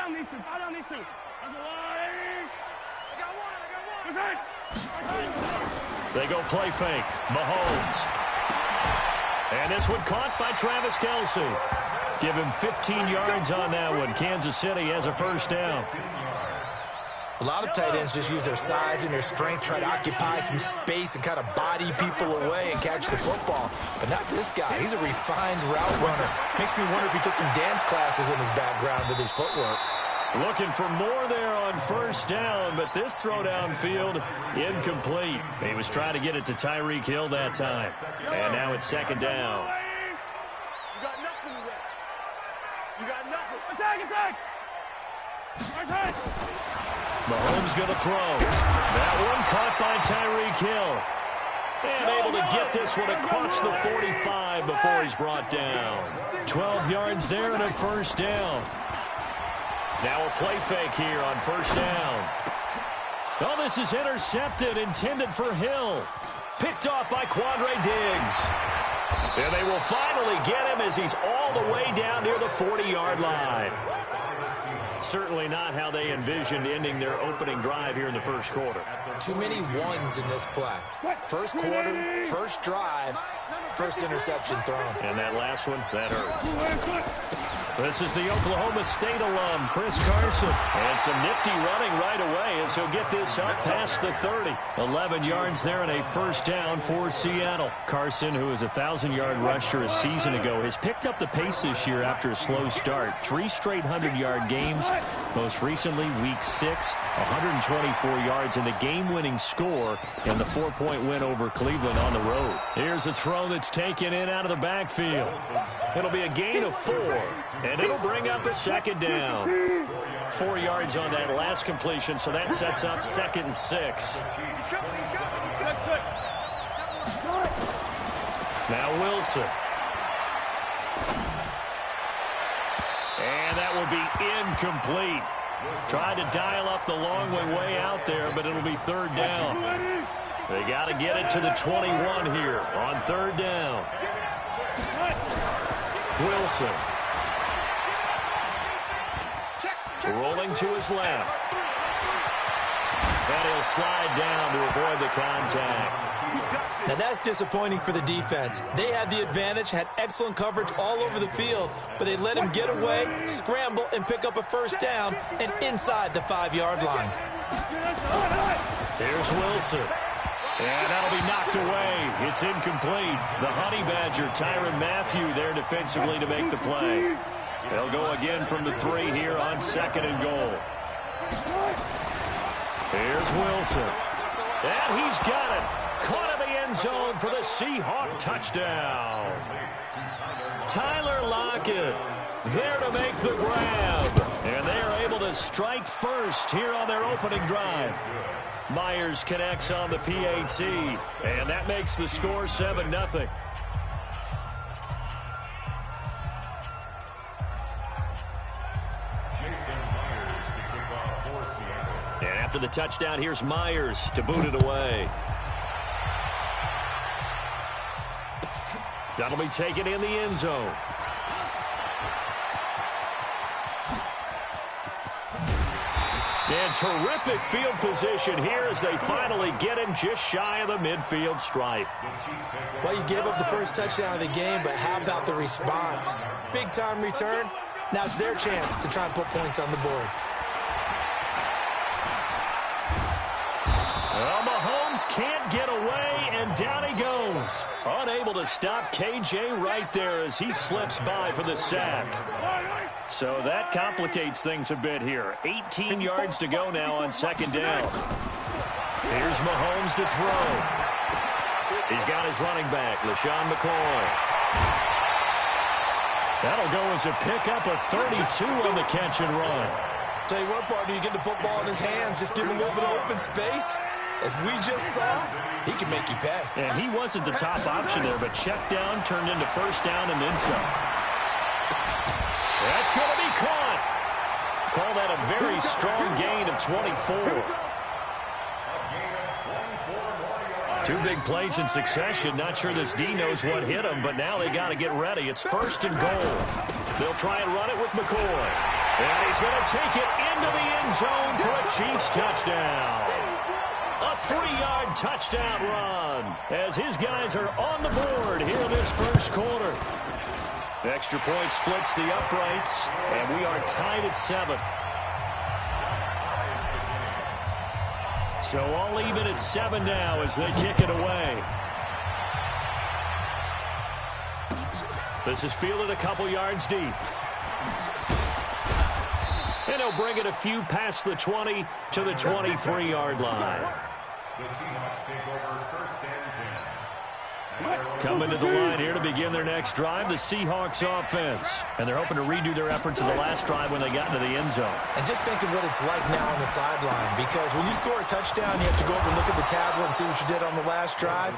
down these two. Foul down these two. That's a line. I got one. They go play fake. Mahomes. And this one caught by Travis Kelce. Give him 15 yards on that one. Kansas City has a first down. A lot of tight ends just use their size and their strength, try to occupy some space and kind of body people away and catch the football. But not this guy. He's a refined route runner. Makes me wonder if he took some dance classes in his background with his footwork. Looking for more there on first down, but this throw downfield incomplete. He was trying to get it to Tyreek Hill that time. And now it's second down. You got nothing today. You got nothing. Attack. Mahomes going to throw. That one caught by Tyreek Hill. And able to get this one across the 45 before he's brought down. 12 yards there and a first down. Now a play fake here on first down. Oh, this is intercepted, intended for Hill. Picked off by Quandre Diggs. And they will finally get him as he's all the way down near the 40-yard line. Certainly not how they envisioned ending their opening drive here in the first quarter. Too many ones in this play. First quarter, first drive, first interception thrown. And that last one, that hurts. This is the Oklahoma State alum, Chris Carson. And some nifty running right away as he'll get this up past the 30. 11 yards there and a first down for Seattle. Carson, who is a 1,000-yard rusher a season ago, has picked up the pace this year after a slow start. 3 straight 100-yard games. Most recently, week 6, 124 yards and the game-winning score in the 4-point win over Cleveland on the road. Here's a throw that's taken in out of the backfield. It'll be a gain of 4. And it'll bring up a second down. 4 yards on that last completion, so that sets up 2nd and 6. Now Wilson. And that will be incomplete. Tried to dial up the long way out there, but it'll be 3rd down. They got to get it to the 21 here on 3rd down. Wilson. Rolling to his left. And he'll slide down to avoid the contact. Now that's disappointing for the defense. They had the advantage, had excellent coverage all over the field, but they let him get away, scramble, and pick up a first down and inside the 5-yard line. Here's Wilson. And that'll be knocked away. It's incomplete. The Honey Badger, Tyrann Mathieu, there defensively to make the play. They'll go again from the 3 here on 2nd and goal. Here's Wilson. And he's got it. Caught in the end zone for the Seahawk touchdown. Tyler Lockett there to make the grab. And they are able to strike first here on their opening drive. Myers connects on the PAT. And that makes the score 7-0. And after the touchdown, here's Myers to boot it away. That'll be taken in the end zone. And terrific field position here as they finally get him just shy of the midfield stripe. Well, you gave up the first touchdown of the game, but how about the response? Big-time return. Now it's their chance to try and put points on the board. Well, Mahomes can't get away, and down he goes. Unable to stop KJ right there as he slips by for the sack. So that complicates things a bit here. 18 yards to go now on 2nd down. Here's Mahomes to throw. He's got his running back, LaShawn McCoy. That'll go as a pickup of 32 on the catch and run. Tell you what, partner, you get the football in his hands, just give him a little bit of open space. As we just saw, he can make you pay. And he wasn't the top option there, but check down turned into first down and then some. That's going to be caught. Call that a very strong gain of 24. 2 big plays in succession. Not sure this D knows what hit him, but now they got to get ready. It's 1st and goal. They'll try and run it with McCoy. And he's going to take it into the end zone for a Chiefs touchdown. A 3-yard touchdown run as his guys are on the board here in this first quarter. Extra point splits the uprights, and we are tied at 7. So all even at 7 now as they kick it away. This is fielded a couple yards deep. And he'll bring it a few past the 20 to the 23-yard line. The Seahawks take over first and 10. Coming to the line here to begin their next drive, the Seahawks offense. And they're hoping to redo their efforts of the last drive when they got into the end zone. And just think of what it's like now on the sideline, because when you score a touchdown, you have to go over and look at the tablet and see what you did on the last drive.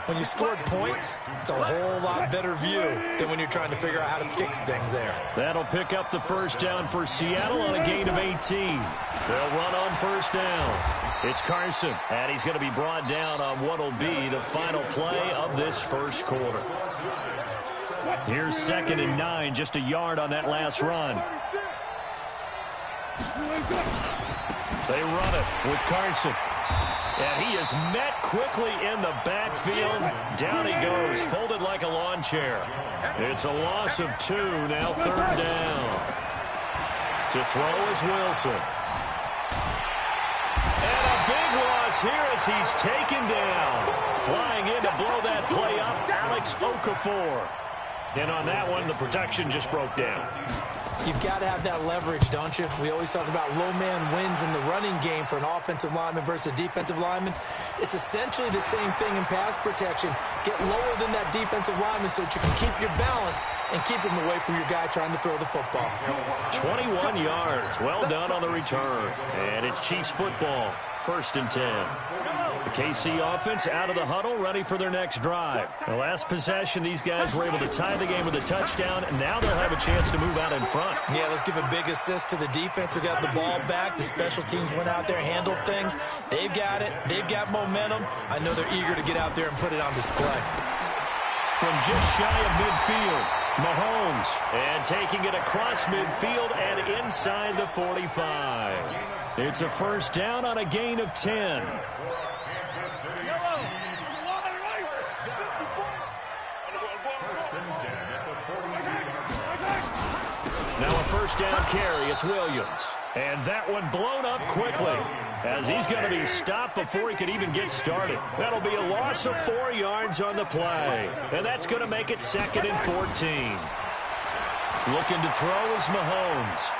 When you scored points, it's a whole lot better view than when you're trying to figure out how to fix things there. That'll pick up the first down for Seattle on a gain of 18. They'll run on first down. It's Carson, and he's going to be brought down on what will be the final play of this first quarter. Here's 2nd and 9, just a yard on that last run. They run it with Carson. And he is met quickly in the backfield. Down he goes, folded like a lawn chair. It's a loss of 2, now 3rd down. To throw is Wilson. And a big loss here as he's taken down. Flying in to blow that play up, Alex Okafor. And on that one, the protection just broke down. You've got to have that leverage, don't you? We always talk about low man wins in the running game for an offensive lineman versus a defensive lineman. It's essentially the same thing in pass protection. Get lower than that defensive lineman so that you can keep your balance and keep him away from your guy trying to throw the football. 21 yards. Well done on the return. And it's Chiefs football. 1st and 10. The KC offense out of the huddle, ready for their next drive. The last possession, these guys were able to tie the game with a touchdown, and now they'll have a chance to move out in front. Yeah, let's give a big assist to the defense who got the ball back. The special teams went out there, handled things. They've got it. They've got momentum. I know they're eager to get out there and put it on display. From just shy of midfield, Mahomes, and taking it across midfield and inside the 45. It's a first down on a gain of 10. Now a first down carry. It's Williams. And that one blown up quickly as he's going to be stopped before he could even get started. That'll be a loss of 4 yards on the play. And that's going to make it 2nd and 14. Looking to throw is Mahomes.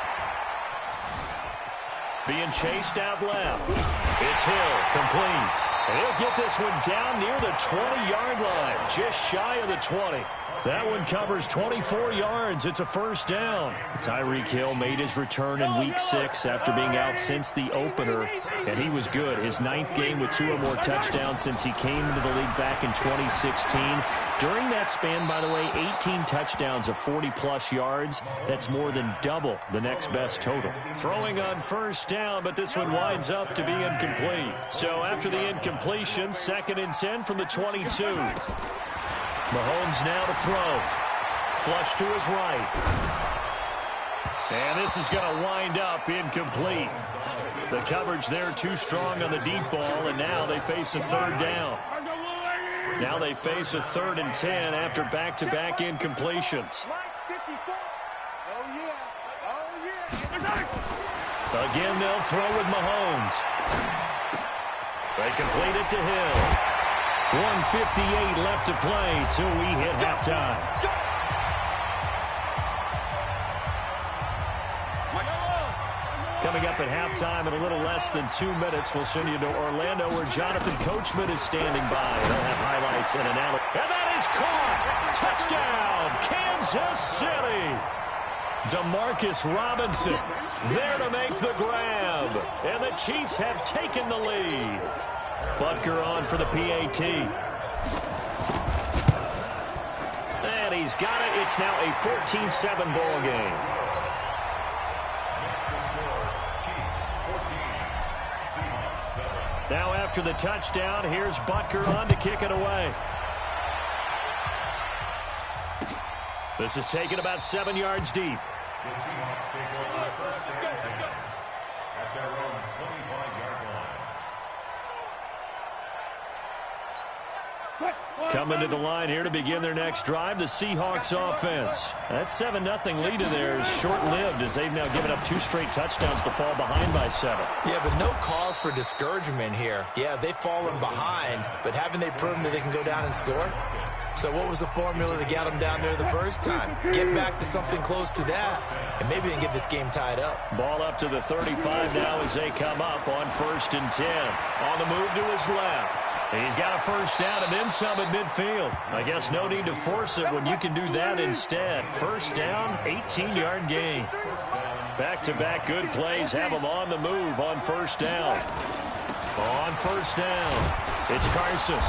Being chased out left. It's Hill, complete. And he'll get this one down near the 20-yard line, just shy of the 20. That one covers 24 yards. It's a first down. Tyreek Hill made his return in Week 6 after being out since the opener, and he was good. His 9th game with 2 or more touchdowns since he came into the league back in 2016. During that span, by the way, 18 touchdowns of 40-plus yards. That's more than double the next best total. Throwing on first down, but this one winds up to be incomplete. So after the incompletion, 2nd and 10 from the 22. Mahomes now to throw. Flush to his right. And this is going to wind up incomplete. The coverage there too strong on the deep ball, and now they face a 3rd down. Now they face a 3rd and 10 after back-to-back incompletions. Again, they'll throw with Mahomes. They complete it to Hill. 1:58 left to play till we hit halftime. Coming up at halftime in a little less than 2 minutes, we'll send you to Orlando where Jonathan Coachman is standing by. They'll have highlights and analysis. And that is caught! Touchdown, Kansas City! Demarcus Robinson there to make the grab. And the Chiefs have taken the lead. Butker on for the PAT. And he's got it. It's now a 14-7 ball game. Now after the touchdown, here's Butker on to kick it away. This is taken about 7 yards deep. The Seahawks take over first and 10 at their own 25-yard line. Coming to the line here to begin their next drive, the Seahawks offense. That 7-0 lead in there is short-lived as they've now given up 2 straight touchdowns to fall behind by 7. Yeah, but no cause for discouragement here. Yeah, they've fallen behind, but haven't they proven that they can go down and score? So what was the formula that got them down there the first time? Get back to something close to that, and maybe they can get this game tied up. Ball up to the 35 now as they come up on 1st and 10. On the move to his left. He's got a first down and then some at midfield. I guess no need to force it when you can do that instead. First down, 18-yard gain. Back-to-back good plays have them on the move on first down. On first down, it's Carson.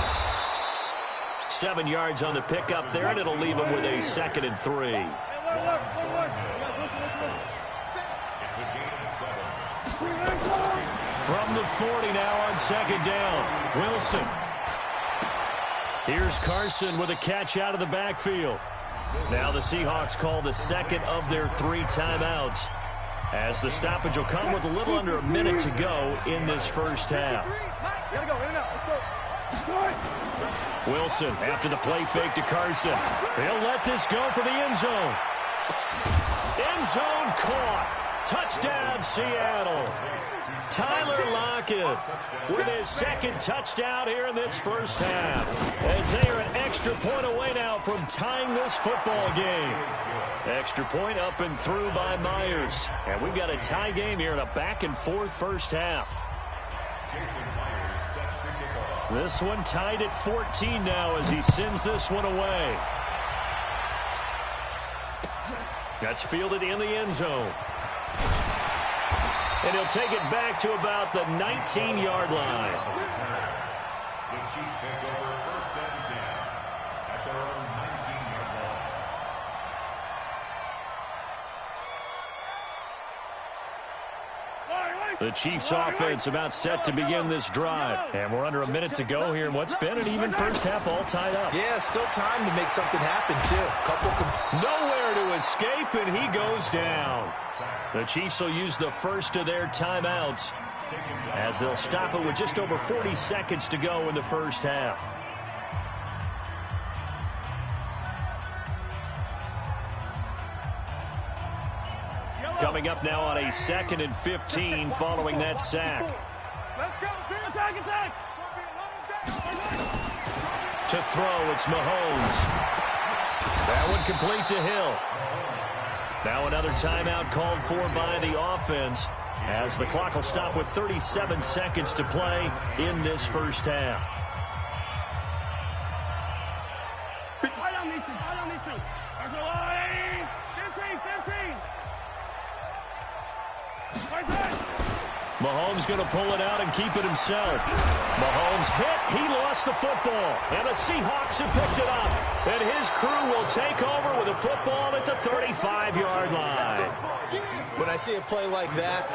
7 yards on the pickup there, and it'll leave him with a 2nd and 3. It's a gain of 7. From the 40 now on 2nd down, Wilson. Here's Carson with a catch out of the backfield. Now the Seahawks call the 2nd of their 3 timeouts, as the stoppage will come with a little under a minute to go in this first half. Wilson after the play fake to Carson. He'll let this go for the end zone. End zone caught. Touchdown, Seattle. Tyler Lockett with his 2nd touchdown here in this first half, as they are an extra point away now from tying this football game. Extra point up and through by Myers. And we've got a tie game here in a back-and-forth first half. This one tied at 14 now as he sends this one away. That's fielded in the end zone. And he'll take it back to about the 19-yard line. The Chiefs take over first and 10 at their own 19-yard line. The Chiefs offense about set to begin this drive. And we're under a minute to go here in what's been an even first half all tied up. Yeah, still time to make something happen, too. Nowhere to escape, and he goes down. The Chiefs will use the first of their timeouts, as they'll stop it with just over 40 seconds to go in the first half. Coming up now on a 2nd and 15 following that sack. Let's go, team. Attack, attack. To throw, it's Mahomes. That one complete to Hill. Now another timeout called for by the offense, as the clock will stop with 37 seconds to play in this first half. Right on these two. Right on these two. There's a line. 15. Right side. Mahomes going to pull it out and keep it himself. Mahomes hit. He lost the football. And the Seahawks have picked it up. And his crew will take over with a football at the 35-yard line. When I see a play like that,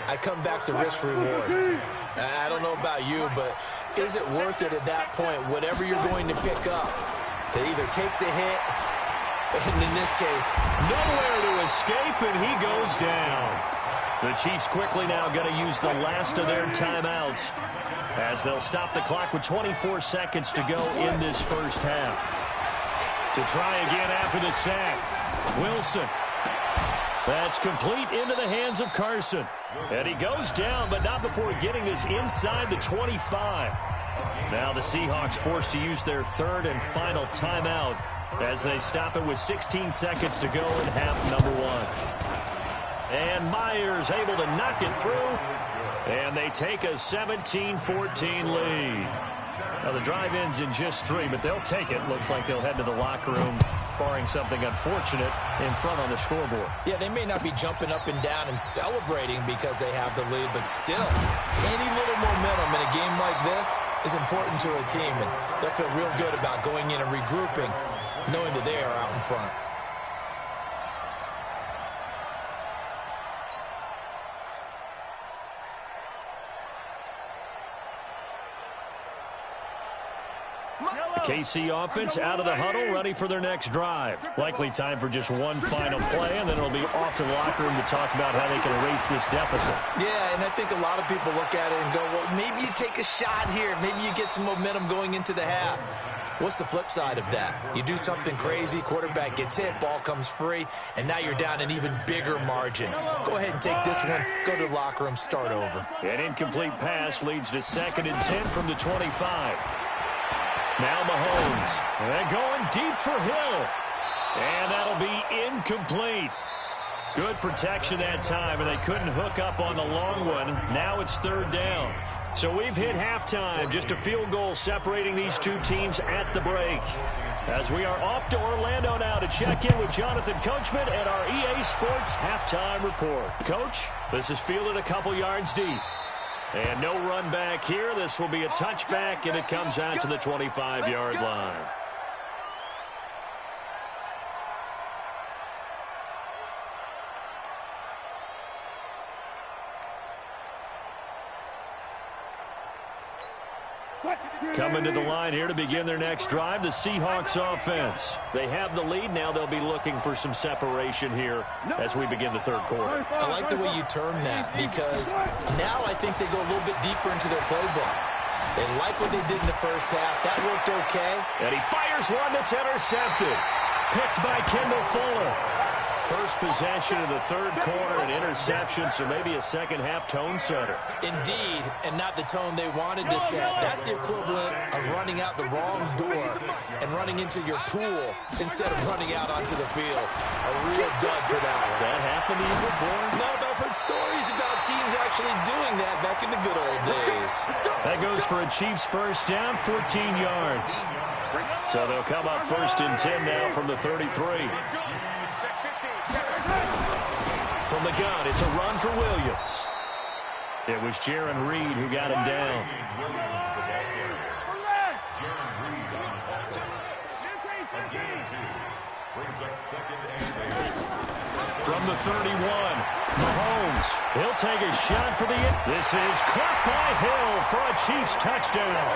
I come back to risk-reward. I don't know about you, but is it worth it at that point, whatever you're going to pick up, to either take the hit, and in this case, nowhere to escape, and he goes down. The Chiefs quickly now going to use the last of their timeouts, as they'll stop the clock with 24 seconds to go in this first half. To try again after the sack, Wilson. That's complete into the hands of Carson. And he goes down, but not before getting this inside the 25. Now the Seahawks forced to use their 3rd and final timeout, as they stop it with 16 seconds to go in half number 1. And Myers able to knock it through, and they take a 17-14 lead. Now the drive ends in just 3, but they'll take it. Looks like they'll head to the locker room, barring something unfortunate in front on the scoreboard. Yeah, they may not be jumping up and down and celebrating because they have the lead, but still, any little momentum in a game like this is important to a team, and they'll feel real good about going in and regrouping, knowing that they are out in front. The KC offense out of the huddle, ready for their next drive. Likely time for just one final play, and then it'll be off to the locker room to talk about how they can erase this deficit. Yeah, and I think a lot of people look at it and go, well, maybe you take a shot here. Maybe you get some momentum going into the half. What's the flip side of that? You do something crazy, quarterback gets hit, ball comes free, and now you're down an even bigger margin. Go ahead and take this one, go to the locker room, start over. An incomplete pass leads to 2nd and 10 from the 25. Now Mahomes, and they're going deep for Hill. And that'll be incomplete. Good protection that time, and they couldn't hook up on the long one. Now it's 3rd down. So we've hit halftime, just a field goal separating these two teams at the break. As we are off to Orlando now to check in with Jonathan Coachman and our EA Sports Halftime Report. Coach, this is fielded a couple yards deep. And no run back here. This will be a touchback, and it comes out to the 25-yard line. Coming to the line here to begin their next drive, the Seahawks offense. They have the lead. Now they'll be looking for some separation here as we begin the 3rd quarter. I like the way you term that, because now I think they go a little bit deeper into their playbook. They like what they did in the first half. That worked okay. And he fires one that's intercepted. Picked by Kendall Fuller. First possession of the 3rd quarter, an interception, so maybe a second-half tone setter. Indeed, and not the tone they wanted to set. That's the equivalent of running out the wrong door and running into your pool instead of running out onto the field. A real dud for that one. Has that happened to you before? No, but I've heard stories about teams actually doing that back in the good old days. That goes for a Chiefs first down, 14 yards. So they'll come up 1st and 10 now from the 33. From the gun, it's a run for Williams. It was Jaron Reed who got him down. From the 31, Mahomes. He'll take a shot for the end. This is caught by Hill for a Chiefs touchdown.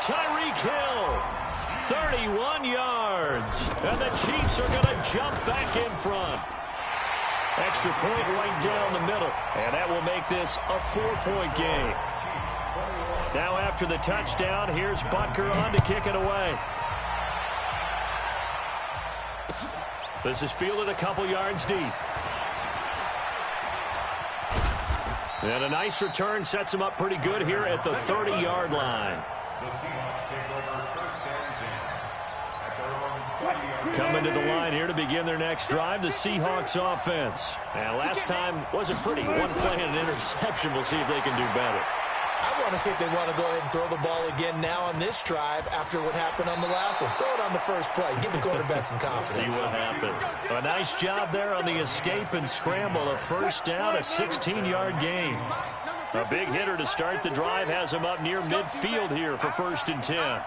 Tyreek Hill, 31 yards. And the Chiefs are going to jump back in front. Extra point right down the middle. And that will make this a 4-point game. Now after the touchdown, here's Butker on to kick it away. This is fielded a couple yards deep. And a nice return sets him up pretty good here at the 30-yard line. The Seahawks take over 1st and 10 at their own 30-yard line. Coming to the line here to begin their next drive, the Seahawks offense. Now, last time wasn't pretty. One play and an interception. We'll see if they can do better. I want to see if they want to go ahead and throw the ball again now on this drive after what happened on the last one. Throw it on the first play. Give the quarterback some confidence. See what happens. A nice job there on the escape and scramble. A first down, a 16-yard gain. A big hitter to start the drive has him up near midfield here for 1st and 10.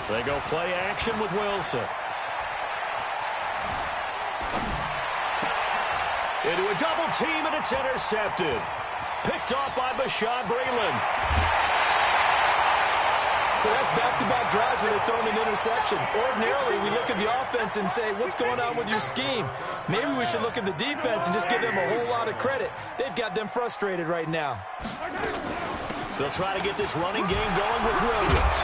They go play action with Wilson. Into a double team, and it's intercepted. Picked off by Bashaud Breeland. So that's back-to-back drives where they've thrown an interception. Ordinarily, we look at the offense and say, what's going on with your scheme? Maybe we should look at the defense and just give them a whole lot of credit. They've got them frustrated right now. They'll try to get this running game going with Williams.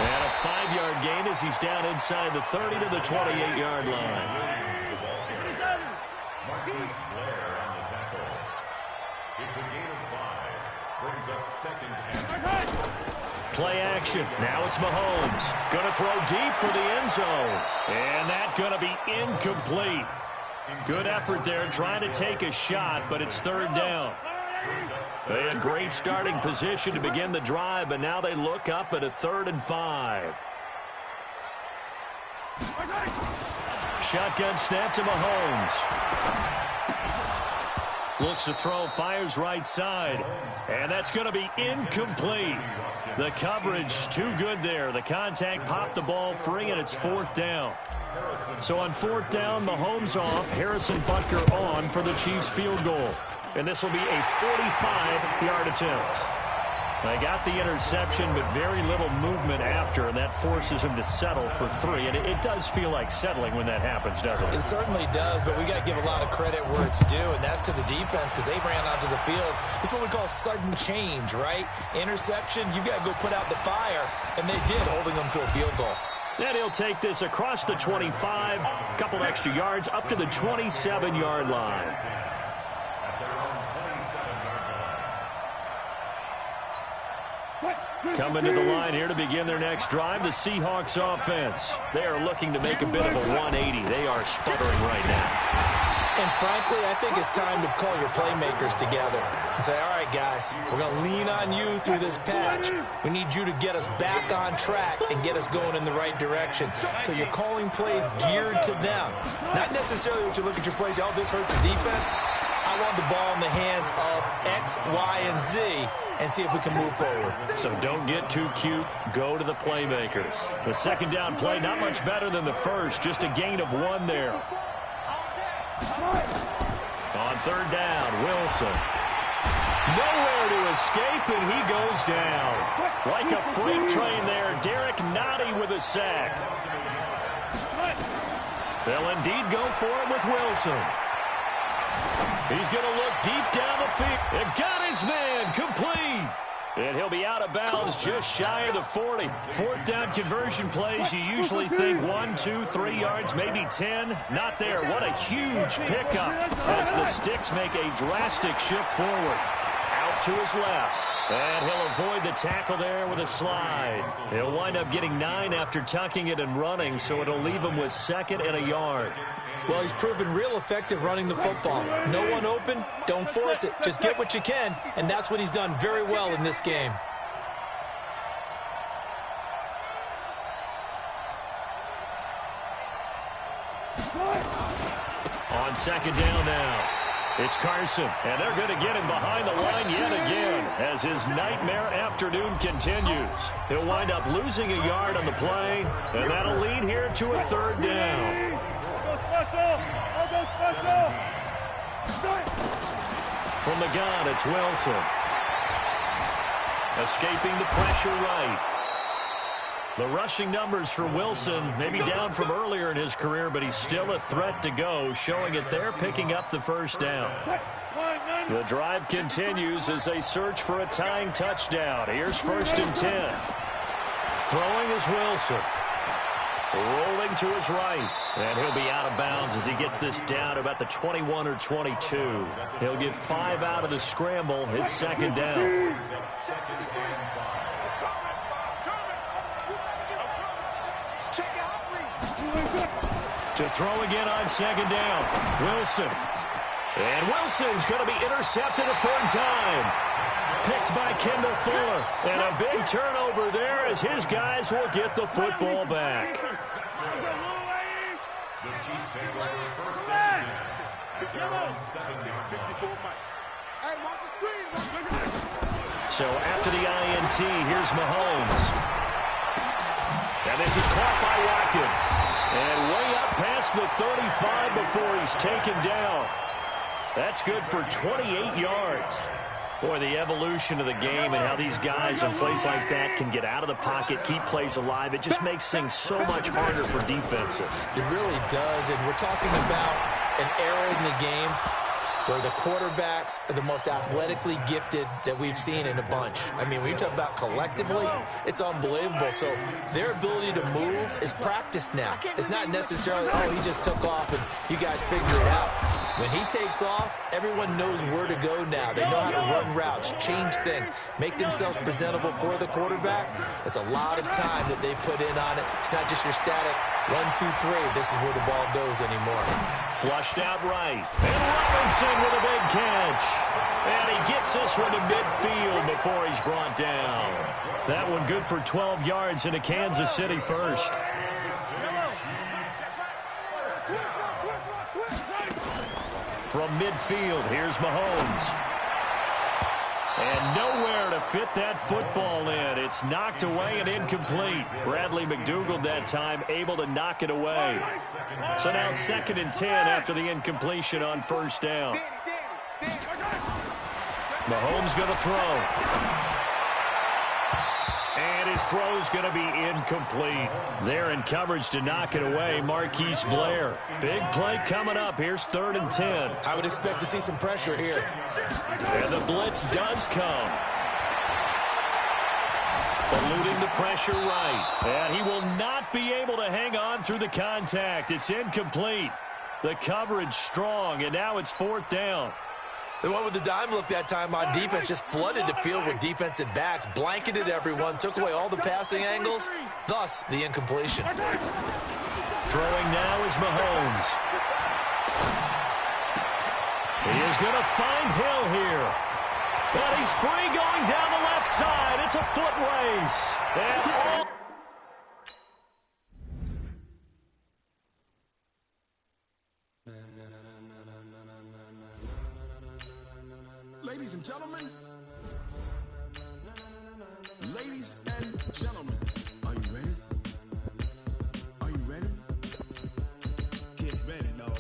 And a 5-yard gain as he's down inside the 30 to the 28-yard line. Marcus Blair on the tackle. It's a gain of 5. Brings up 2nd and 10. Play action. Now it's Mahomes. Going to throw deep for the end zone. And that's going to be incomplete. Good effort there trying to take a shot, but it's 3rd down. They had great starting position to begin the drive, but now they look up at a 3rd and 5. Shotgun snap to Mahomes. Looks to throw, fires right side. And that's going to be incomplete. The coverage too good there. The contact popped the ball free, and it's 4th down. So on 4th down, Mahomes off, Harrison Butker on for the Chiefs field goal. And this will be a 45-yard attempt. They got the interception, but very little movement after, and that forces him to settle for 3. And it does feel like settling when that happens, doesn't it? It certainly does, but we got to give a lot of credit where it's due, and that's to the defense because they ran onto the field. It's what we call sudden change, right? Interception, you got to go put out the fire, and they did, holding them to a field goal. And he'll take this across the 25, a couple extra yards, up to the 27-yard line. Coming to the line here to begin their next drive, the Seahawks offense. They are looking to make a bit of a 180. They are sputtering right now. And frankly, I think it's time to call your playmakers together and say, all right, guys, we're going to lean on you through this patch. We need you to get us back on track and get us going in the right direction. So you're calling plays geared to them. Not necessarily what you look at your plays, oh, this hurts the defense. I want the ball in the hands of X, Y, and Z and see if we can move forward. So don't get too cute. Go to the playmakers. The second down play, not much better than the first. Just a gain of 1 there. On 3rd down, Wilson. Nowhere to escape, and he goes down. Like a freight train there, Derek Nottie with a sack. They'll indeed go for it with Wilson. He's going to look deep down the field. And got his man complete. And he'll be out of bounds just shy of the 40. 4th down conversion plays, you usually think 1, 2, 3 yards, maybe 10. Not there. What a huge pickup as the Sticks make a drastic shift forward. Out to his left. And he'll avoid the tackle there with a slide. He'll wind up getting 9 after tucking it and running, so it'll leave him with 2nd and a yard. Well, he's proven real effective running the football. No one open, don't force it. Just get what you can, and that's what he's done very well in this game. On 2nd down now. It's Carson, and they're going to get him behind the line yet again as his nightmare afternoon continues. He'll wind up losing a yard on the play, and that'll lead here to a 3rd down. From the gun, it's Wilson. Escaping the pressure right. The rushing numbers for Wilson may be down from earlier in his career, but he's still a threat to go, showing it there, picking up the 1st down. The drive continues as they search for a tying touchdown. Here's 1st and 10. Throwing is Wilson. Rolling to his right. And he'll be out of bounds as he gets this down to about the 21 or 22. He'll get 5 out of the scramble. It's 2nd down. To throw again on 2nd down. Wilson. And Wilson's going to be intercepted a 3rd time. Picked by Kendall Fuller. And a big turnover there as his guys will get the football back. The Chiefs take over 1st and 10 at their own 7-yard line. So after the INT, here's Mahomes. And this is caught by Watkins. And way up past the 35 before he's taken down. That's good for 28 yards. Boy, the evolution of the game and how these guys in plays like that can get out of the pocket, keep plays alive, it just makes things so much harder for defenses. It really does, and we're talking about an era in the game where the quarterbacks are the most athletically gifted that we've seen in a bunch. I mean, when you talk about collectively, it's unbelievable. So their ability to move is practiced now. It's not necessarily, oh, he just took off and you guys figure it out. When he takes off, everyone knows where to go now. They know how to run routes, change things, make themselves presentable for the quarterback. It's a lot of time that they put in on it. It's not just your static 1, 2, 3. This is where the ball goes anymore. Flushed out right. And Robinson with a big catch. And he gets this one to midfield before he's brought down. That one good for 12 yards into Kansas City first. from midfield. Here's Mahomes. And nowhere to fit that football in. It's knocked away and incomplete. Bradley McDougald that time able to knock it away. So now 2nd and 10 after the incompletion on first down. Mahomes going to throw. And his throw's going to be incomplete. There in coverage to knock it away, Marquise Blair. Big play coming up. Here's 3rd and 10. I would expect to see some pressure here. And the blitz does come. Eluding the pressure right. And he will not be able to hang on through the contact. It's incomplete. The coverage strong, and now it's 4th down. The one with the dime look that time on defense just flooded the field with defensive backs, blanketed everyone, took away all the passing angles, thus the incompletion. Throwing now is Mahomes. He is going to find Hill here. And he's free going down the left side. It's a foot race. And all... Ladies and gentlemen, ladies and gentlemen, are you ready? Are you ready? Get ready, dog.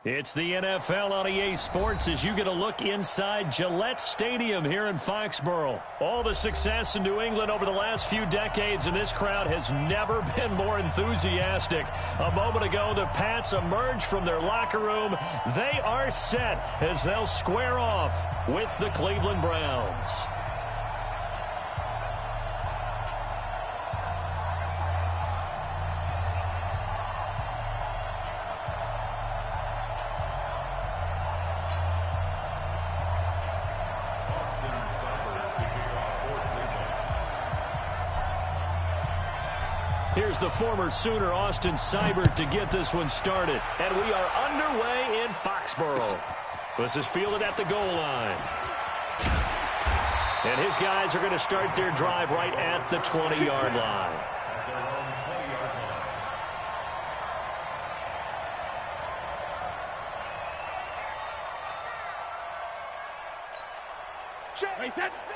It's the NFL on EA Sports as you get a look inside Gillette Stadium here in Foxborough. All the success in New England over the last few decades, and this crowd has never been more enthusiastic. A moment ago, the Pats emerged from their locker room. They are set as they'll square off with the Cleveland Browns. Here's the former Sooner, Austin Seibert, to get this one started. And we are underway in Foxborough. This is fielded at the goal line. And his guys are going to start their drive right at the 20-yard line. Check.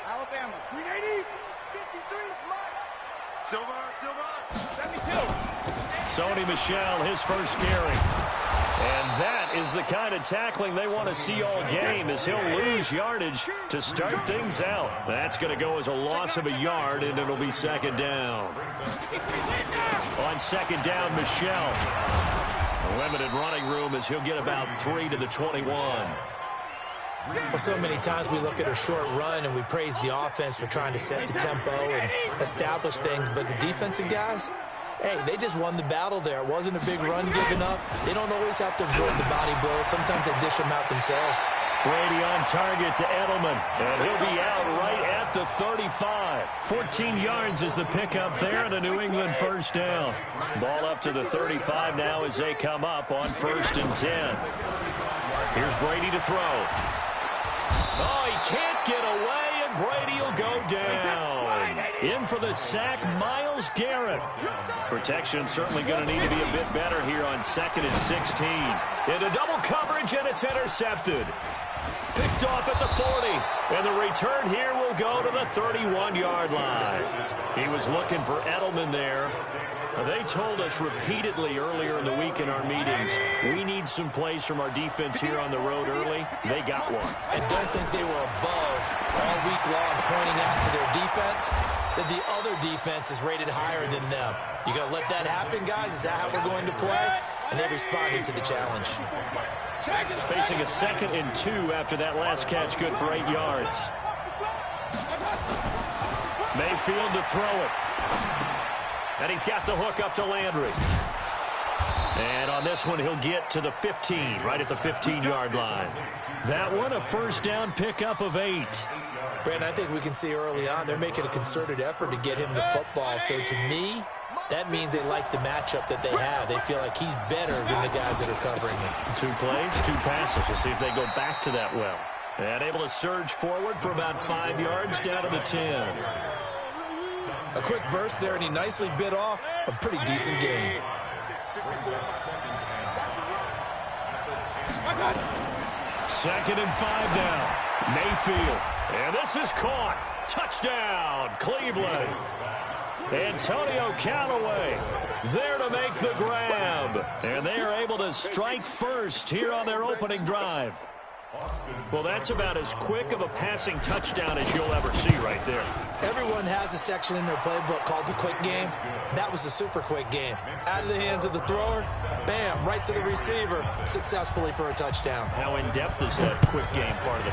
Alabama. 380. 53. Silver. 72. Sony Michel, his first carry. And that is the kind of tackling they want to see all game, as he'll lose yardage to start things out. That's going to go as a loss of a yard, and it'll be 2nd down. On 2nd down, Michel. A limited running room as he'll get about 3 to the 21. Well, so many times we look at a short run and we praise the offense for trying to set the tempo and establish things, but the defensive guys, hey, they just won the battle there. It wasn't a big run given up. They don't always have to absorb the body blows. Sometimes they dish them out themselves. Brady on target to Edelman, and he'll be out right at the 35. 14 yards is the pickup there, and a New England first down. Ball up to the 35 now as they come up on 1st and 10. Here's Brady to throw. Oh, he can't get away, and Brady will go down. In for the sack, Myles Garrett. Protection certainly going to need to be a bit better here on 2nd and 16. Into double coverage, and it's intercepted. Picked off at the 40, and the return here will go to the 31-yard line. He was looking for Edelman there. They told us repeatedly earlier in the week in our meetings, we need some plays from our defense here on the road early. They got one. And don't think they were above all week long pointing out to their defense that the other defense is rated higher than them. You going to let that happen, guys? Is that how we're going to play? And they responded to the challenge. Facing a 2nd and 2 after that last catch, good for 8 yards. Mayfield to throw it. And he's got the hook up to Landry. And on this one, he'll get to the 15, right at the 15-yard line. That one, a first down pickup of 8. Brandon, I think we can see early on they're making a concerted effort to get him the football. So to me, that means they like the matchup that they have. They feel like he's better than the guys that are covering him. 2 plays, 2 passes. We'll see if they go back to that well. And able to surge forward for about 5 yards down to the 10. A quick burst there, and he nicely bit off a pretty decent gain. Second and 5 down. Mayfield. And this is caught. Touchdown, Cleveland. Antonio Callaway there to make the grab. And they are able to strike first here on their opening drive. Well, that's about as quick of a passing touchdown as you'll ever see right there. Everyone has a section in their playbook called the quick game. That was a super quick game. Out of the hands of the thrower, bam, right to the receiver, successfully for a touchdown. How in-depth is that quick game part of the